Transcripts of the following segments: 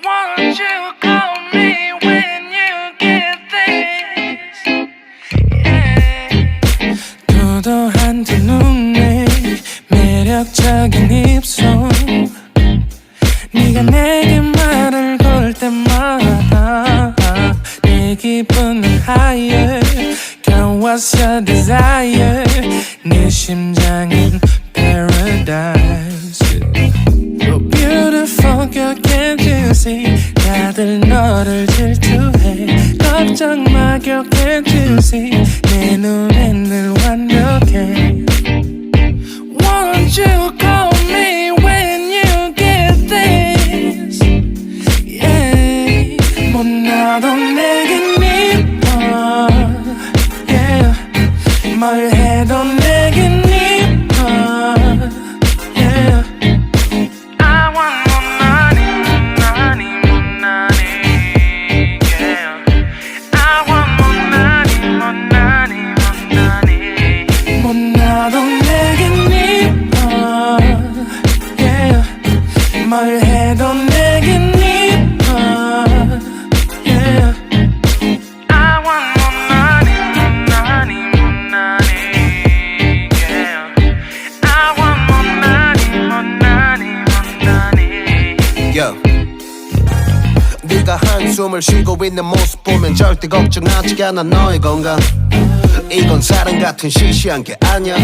Won't you call me when you get this? Yeah. 도도한 두 눈에 매력적인 입술, 네가 내게 말을 걸 때마다 내 기분은 higher. Girl, what's your desire? 네 심장은 paradise. Oh beautiful girl, can't you see? 다들 너를 질투해. 걱정 마 girl, can't you see? 내 눈엔 늘 완벽해. Won't you call me when you get this? Yeah. 못나도 내겐 이뻐. Yeah. 뭘 해도 내겐 이뻐. Yeah. I want more money, money, more money. Yeah. I want more money, more money, more money. 못나도 내겐 이뻐. Yeah. 뭘 해도 내겐 이뻐. Yeah. I want more money, more money, more money. Yeah. I want more money, more money, more money. Yo. 네가 한숨을 쉬고 있는 모습 보면 절대 걱정하지 않아 너의 건강. 이건 사랑 같은 시시한 게 아니야.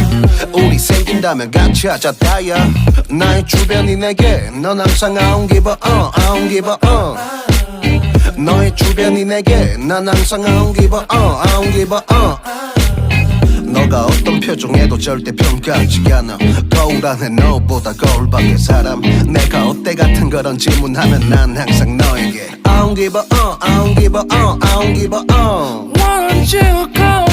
우리 생긴다면 같이 하자 다야. 나의 주변이 내게 넌 항상 I don't give a I don't give a 너의 주변이 내게 난 항상 I don't give a I don't give a 너가 어떤 표정에도 절대 평가하지 않아. 거울 안에 너보다 거울 밖의 사람. 내가 어때 같은 그런 질문하면 난 항상 너에게 I don't give a I don't give a I don't give a Won't you call